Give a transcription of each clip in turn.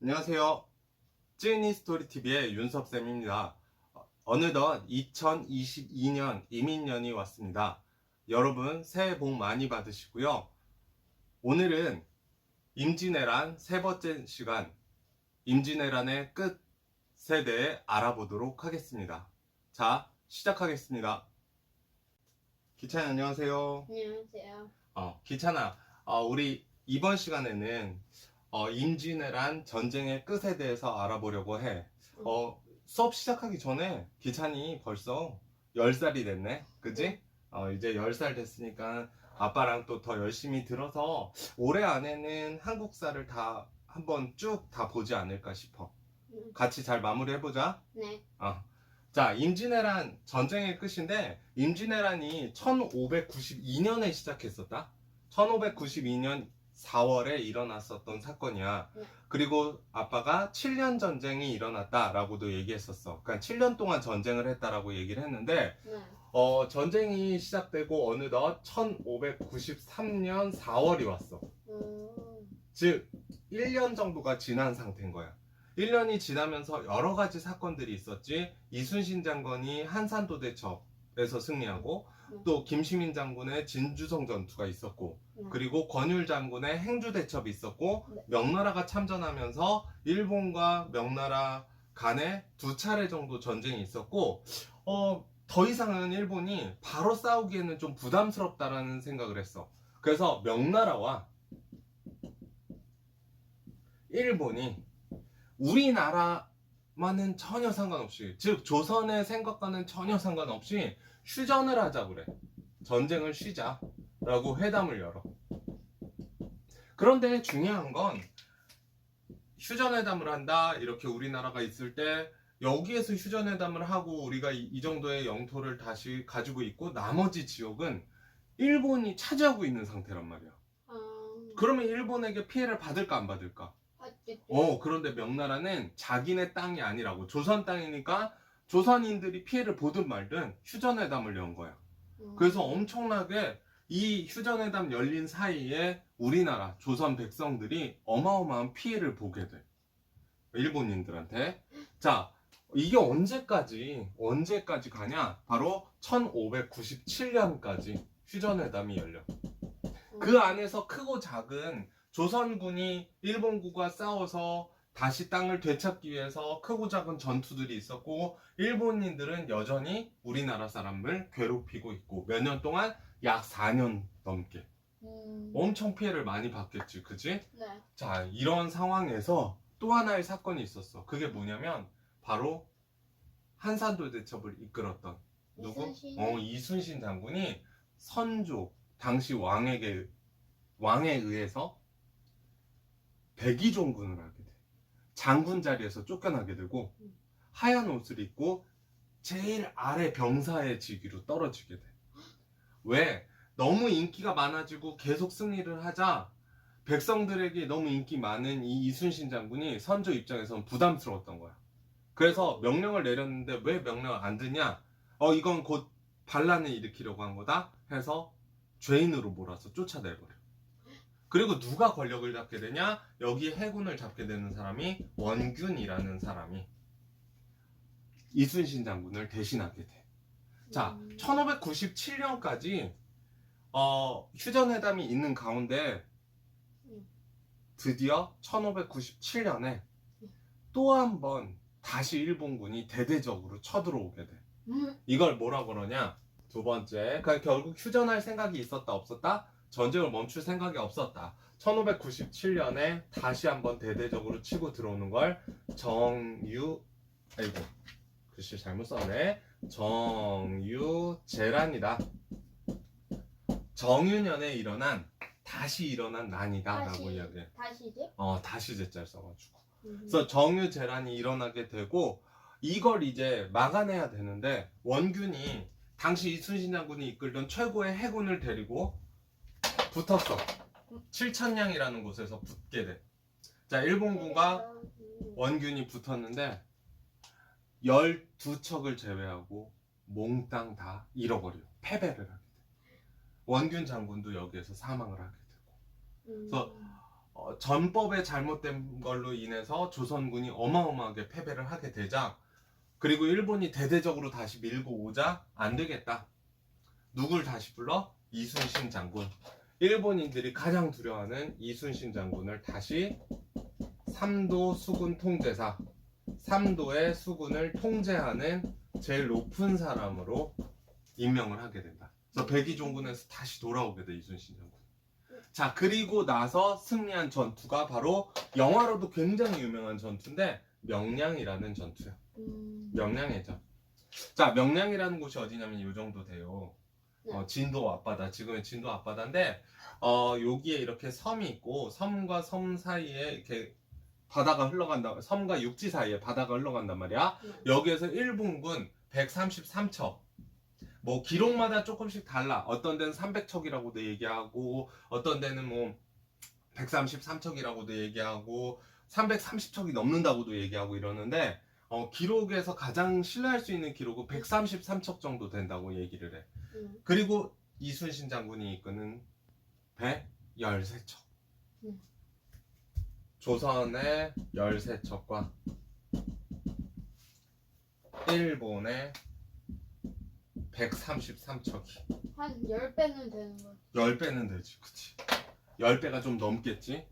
안녕하세요. 찌니 스토리TV의 윤섭쌤입니다. 어느덧 2022년 이민년이 왔습니다. 여러분 새해 복 많이 받으시고요. 오늘은 임진왜란 세 번째 시간, 임진왜란의 끝에 대해 알아보도록 하겠습니다. 자, 시작하겠습니다. 기찬이 안녕하세요. 안녕하세요. 기찬아, 우리 이번 시간에는 임진왜란 전쟁의 끝에 대해서 알아보려고 해. 수업 시작하기 전에 기찬이 벌써 10살이 됐네. 그치? 이제 10살 됐으니까 아빠랑 또 더 열심히 들어서 올해 안에는 한국사를 다 한번 쭉 다 보지 않을까 싶어. 같이 잘 마무리해보자. 네. 자, 임진왜란 전쟁의 끝인데, 임진왜란이 1592년에 시작했었다. 1592년 4월에 일어났었던 사건이야. 네. 그리고 아빠가 7년 전쟁이 일어났다라고도 얘기했었어. 그러니까 7년 동안 전쟁을 했다라고 얘기를 했는데, 네. 전쟁이 시작되고 어느덧 1593년 4월이 왔어. 즉 1년 정도가 지난 상태인 거야. 1년이 지나면서 여러 가지 사건들이 있었지. 이순신 장군이 한산도 대첩에서 승리하고, 또 김시민 장군의 진주성 전투가 있었고, 그리고 권율 장군의 행주 대첩이 있었고, 명나라가 참전하면서 일본과 명나라 간에 2차례 정도 전쟁이 있었고, 더 이상은 일본이 바로 싸우기에는 좀 부담스럽다라는 생각을 했어. 그래서 명나라와 일본이 우리나라만은 전혀 상관없이, 즉 조선의 생각과는 전혀 상관없이 휴전을 하자 그래. 전쟁을 쉬자라고 회담을 열어. 그런데 중요한 건 휴전회담을 한다 이렇게 우리나라가 있을 때, 여기에서 휴전회담을 하고 우리가 이 정도의 영토를 다시 가지고 있고 나머지 지역은 일본이 차지하고 있는 상태란 말이야. 그러면 일본에게 피해를 받을까 안 받을까? 그런데 명나라는 자기네 땅이 아니라고, 조선 땅이니까 조선인들이 피해를 보든 말든 휴전회담을 연 거야. 그래서 엄청나게 이 휴전회담 열린 사이에 우리나라 조선 백성들이 어마어마한 피해를 보게 돼. 일본인들한테. 자, 이게 언제까지 가냐? 바로 1597년까지 휴전회담이 열려. 그 안에서 크고 작은 조선군이 일본군과 싸워서 다시 땅을 되찾기 위해서 크고 작은 전투들이 있었고, 일본인들은 여전히 우리나라 사람을 괴롭히고 있고, 몇 년 동안 약 4년 넘게 엄청 피해를 많이 받겠지, 그지? 네. 자, 이런 상황에서 또 하나의 사건이 있었어. 그게 뭐냐면 바로 한산도 대첩을 이끌었던 누구? 이순신 장군이 선조, 당시 왕에 의해서 백의종군을 하게 돼. 장군 자리에서 쫓겨나게 되고, 하얀 옷을 입고 제일 아래 병사의 직위로 떨어지게 돼. 왜? 너무 인기가 많아지고 계속 승리를 하자 백성들에게 너무 인기 많은 이 이순신 장군이 선조 입장에서는 부담스러웠던 거야. 그래서 명령을 내렸는데 왜 명령을 안 듣냐? 이건 곧 반란을 일으키려고 한 거다 해서 죄인으로 몰아서 쫓아내버려. 그리고 누가 권력을 잡게 되냐? 여기 해군을 잡게 되는 사람이 원균이라는 사람이 이순신 장군을 대신하게 돼. 자, 1597년까지 휴전회담이 있는 가운데 드디어 1597년에 또 한 번 다시 일본군이 대대적으로 쳐들어오게 돼. 이걸 뭐라 그러냐? 두 번째, 그러니까 결국 휴전할 생각이 있었다 없었다? 전쟁을 멈출 생각이 없었다. 1597년에 다시 한번 대대적으로 치고 들어오는 걸 글씨 잘못 썼네. 정유재란이다. 정유년에 다시 일어난 난이다 라고 이야기해. 다시지? 다시 제자를 써가지고. 그래서 정유재란이 일어나게 되고, 이걸 이제 막아내야 되는데, 원균이 당시 이순신 장군이 이끌던 최고의 해군을 데리고 붙었어. 칠천량이라는 곳에서 붙게 돼. 자, 일본군과 원균이 붙었는데 12척을 제외하고 몽땅 다 잃어버려. 패배를 하게 돼. 원균 장군도 여기에서 사망을 하게 되고. 그래서 전법에 잘못된 걸로 인해서 조선군이 어마어마하게 패배를 하게 되자, 그리고 일본이 대대적으로 다시 밀고 오자 안 되겠다. 누굴 다시 불러? 이순신 장군. 일본인들이 가장 두려워하는 이순신 장군을 다시 삼도 수군 통제사, 삼도의 수군을 통제하는 제일 높은 사람으로 임명을 하게 된다. 그래서 백의종군에서 다시 돌아오게 돼, 이순신 장군. 자, 그리고 나서 승리한 전투가 바로 영화로도 굉장히 유명한 전투인데 명량이라는 전투야. 명량해전. 자, 명량이라는 곳이 어디냐면 이 정도 돼요. 진도 앞바다, 지금의 진도 앞바다인데 여기에 이렇게 섬이 있고 섬과 섬 사이에 이렇게 바다가 흘러간다. 섬과 육지 사이에 바다가 흘러간단 말이야. 여기에서 일본군 133척. 뭐 기록마다 조금씩 달라. 어떤 데는 300척이라고도 얘기하고 어떤 데는 뭐 133척이라고도 얘기하고 330척이 넘는다고도 얘기하고 이러는데 기록에서 가장 신뢰할 수 있는 기록은 133척 정도 된다고 얘기를 해. 그리고 이순신 장군이 이끄는 배 13척. 조선의 13척과 일본의 133척이 한 10배는 되는 거야. 10배는 되지. 그치. 10배가 좀 넘겠지.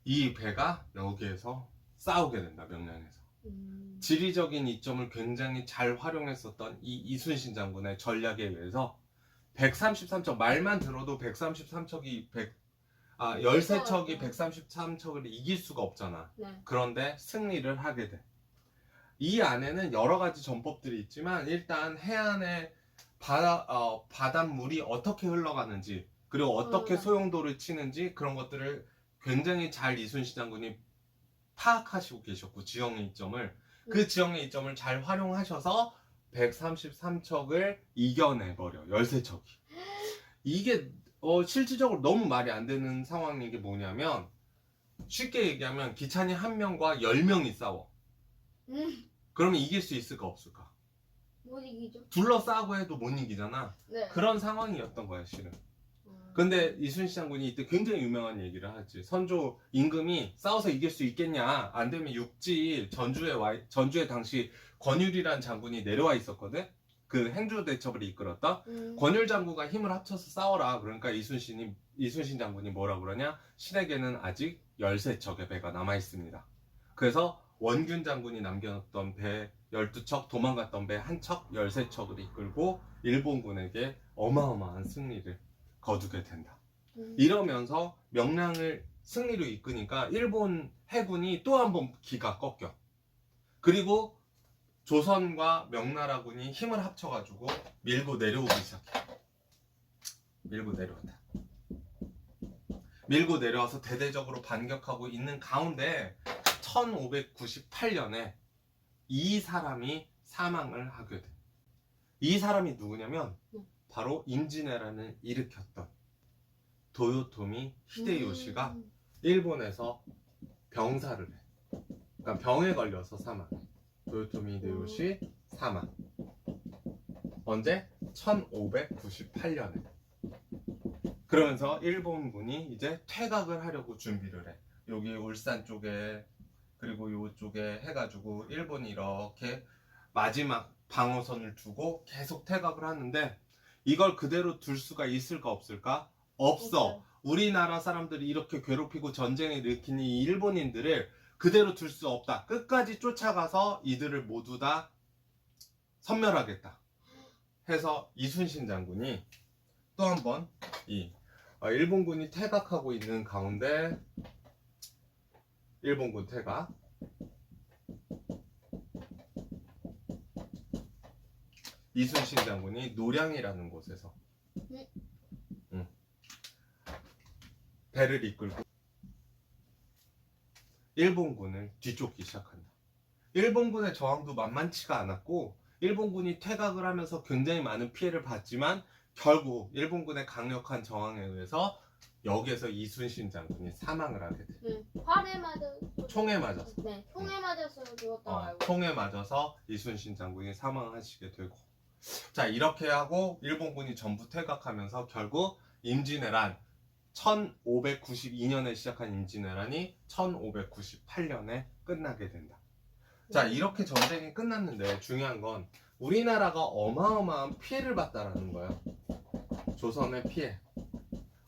이 배가 여기에서 싸우게 된다. 명량에서. 지리적인 이점을 굉장히 잘 활용했었던 이 이순신 장군의 전략에 의해서 133척, 말만 들어도 133척이 13척이 133척을 이길 수가 없잖아. 네. 그런데 승리를 하게 돼. 이 안에는 여러 가지 전법들이 있지만 일단 해안의 바닷물이 어떻게 흘러가는지, 그리고 어떻게 소용돌이를 치는지, 그런 것들을 굉장히 잘 이순신 장군이 파악하시고 계셨고, 지형의 이점을 그 지형의 이점을 잘 활용하셔서 133척을 이겨내버려. 13척이. 이게 실질적으로 너무 말이 안 되는 상황인 게 뭐냐면, 쉽게 얘기하면 기찬이 한 명과 10명이 싸워. 그러면 이길 수 있을까 없을까? 못 이기죠. 둘러싸고 해도 못 이기잖아. 네. 그런 상황이었던 거야, 실은. 근데 이순신 장군이 이때 굉장히 유명한 얘기를 하지. 선조 임금이 싸워서 이길 수 있겠냐? 안 되면 육지 전주에 당시 권율이란 장군이 내려와 있었거든. 그 행주 대첩을 이끌었던 권율 장군과 힘을 합쳐서 싸워라. 그러니까 이순신 장군이 뭐라 그러냐? 신에게는 아직 13척의 배가 남아 있습니다. 그래서 원균 장군이 남겨놓던 배 12척, 도망갔던 배 1척, 13척을 이끌고 일본군에게 어마어마한 승리를 거두게 된다. 이러면서 명량을 승리로 이끄니까 일본 해군이 또 한 번 기가 꺾여. 그리고 조선과 명나라군이 힘을 합쳐가지고 밀고 내려오기 시작해. 밀고 내려온다. 밀고 내려와서 대대적으로 반격하고 있는 가운데 1598년에 이 사람이 사망을 하게 돼. 이 사람이 누구냐면 바로 임진왜란을 일으켰던 도요토미 히데요시가 일본에서 병사를 해. 그러니까 병에 걸려서 사망해. 도요토미 히데요시 사망. 언제? 1598년에. 그러면서 일본군이 이제 퇴각을 하려고 준비를 해. 여기 울산 쪽에 그리고 이쪽에 해가지고 일본이 이렇게 마지막 방어선을 두고 계속 퇴각을 하는데, 이걸 그대로 둘 수가 있을까 없을까? 없어. 우리나라 사람들이 이렇게 괴롭히고 전쟁을 일으킨 이 일본인들을 그대로 둘 수 없다. 끝까지 쫓아가서 이들을 모두 다 섬멸하겠다 해서 이순신 장군이 또 한 번 이 일본군이 퇴각하고 있는 가운데, 일본군 퇴각, 이순신 장군이 노량이라는 곳에서 배를 이끌고 일본군을 뒤쫓기 시작한다. 일본군의 저항도 만만치가 않았고 일본군이 퇴각을 하면서 굉장히 많은 피해를 봤지만 결국 일본군의 강력한 저항에 의해서 여기에서 이순신 장군이 사망을 하게 돼. 활에 맞아. 총에 맞았어. 네, 총에 맞아서 죽었다고 알고. 총에 맞아서 이순신 장군이 사망하시게 되고, 자, 이렇게 하고 일본군이 전부 퇴각하면서 결국 임진왜란, 1592년에 시작한 임진왜란이 1598년에 끝나게 된다. 자, 이렇게 전쟁이 끝났는데 중요한 건 우리나라가 어마어마한 피해를 봤다라는 거야. 조선의 피해.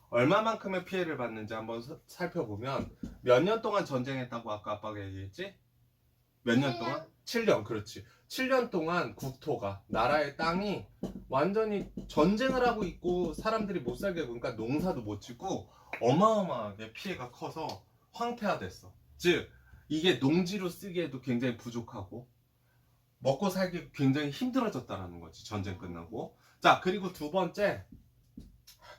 얼마만큼의 피해를 받는지 한번 살펴보면 몇 년 동안 전쟁했다고 아까 아빠가 얘기했지? 몇 년 동안? 7년, 그렇지. 7년 동안 국토가, 나라의 땅이 완전히 전쟁을 하고 있고 사람들이 못 살게 구니까 농사도 못 짓고 어마어마하게 피해가 커서 황폐화됐어. 즉 이게 농지로 쓰기에도 굉장히 부족하고 먹고 살기 굉장히 힘들어졌다는 거지, 전쟁 끝나고. 자, 그리고 두 번째,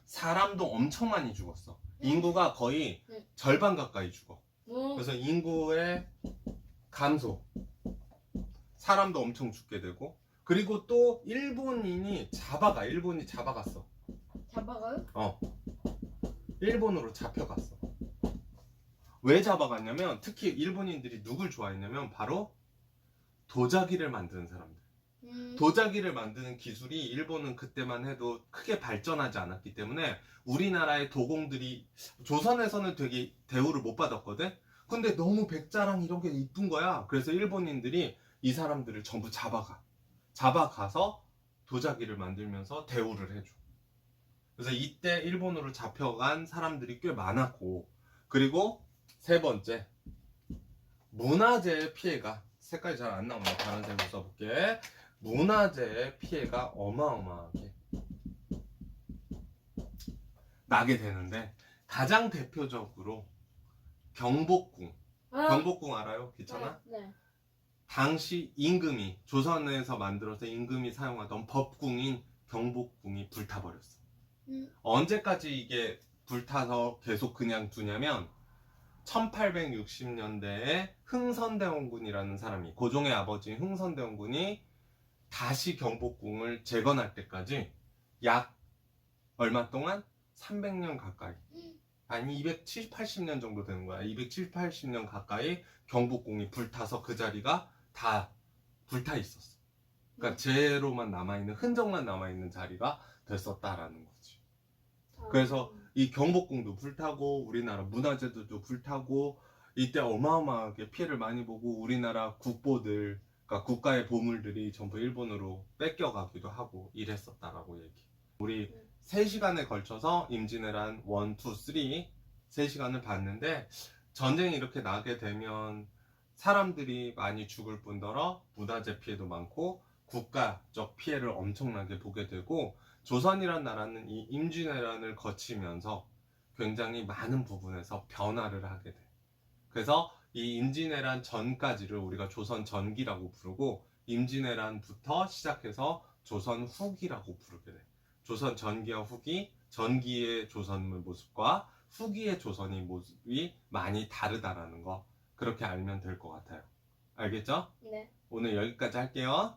사람도 엄청 많이 죽었어. 인구가 거의 절반 가까이 죽어. 그래서 인구의 감소, 사람도 엄청 죽게 되고, 그리고 또 일본이 잡아갔어. 잡아가요? 일본으로 잡혀갔어. 왜 잡아갔냐면 특히 일본인들이 누굴 좋아했냐면 바로 도자기를 만드는 사람들. 도자기를 만드는 기술이 일본은 그때만 해도 크게 발전하지 않았기 때문에 우리나라의 도공들이 조선에서는 되게 대우를 못 받았거든. 근데 너무 백자랑 이런 게 이쁜 거야. 그래서 일본인들이 이 사람들을 전부 잡아가서 도자기를 만들면서 대우를 해줘. 그래서 이때 일본으로 잡혀간 사람들이 꽤 많았고, 그리고 세 번째, 문화재의 피해가, 색깔이 잘 안 나오네. 다른 색으로 써볼게. 문화재의 피해가 어마어마하게 나게 되는데, 가장 대표적으로 경복궁. 경복궁 알아요? 귀찮아? 네. 당시 임금이, 조선에서 만들어서 임금이 사용하던 법궁인 경복궁이 불타버렸어. 언제까지 이게 불타서 계속 그냥 두냐면 1860년대에 흥선대원군이라는 사람이, 고종의 아버지인 흥선대원군이 다시 경복궁을 재건할 때까지 약 얼마 동안? 300년 가까이, 아니 270, 80년 정도 되는 거야. 270, 80년 가까이 경복궁이 불타서 그 자리가 다 불타 있었어. 그러니까 재로만 남아있는, 흔적만 남아있는 자리가 됐었다라는 거지. 그래서 이 경복궁도 불타고 우리나라 문화재들도 불타고 이때 어마어마하게 피해를 많이 보고 우리나라 국보들, 그러니까 국가의 보물들이 전부 일본으로 뺏겨가기도 하고 이랬었다라고 얘기. 우리 3시간에 걸쳐서 임진왜란 1, 2, 3 3시간을 봤는데, 전쟁이 이렇게 나게 되면 사람들이 많이 죽을 뿐더러 문화재 피해도 많고 국가적 피해를 엄청나게 보게 되고, 조선이란 나라는 이 임진왜란을 거치면서 굉장히 많은 부분에서 변화를 하게 돼. 그래서 이 임진왜란 전까지를 우리가 조선 전기라고 부르고, 임진왜란부터 시작해서 조선 후기라고 부르게 돼. 조선 전기와 후기, 전기의 조선의 모습과 후기의 조선의 모습이 많이 다르다라는 거, 그렇게 알면 될 것 같아요. 알겠죠? 네. 오늘 여기까지 할게요.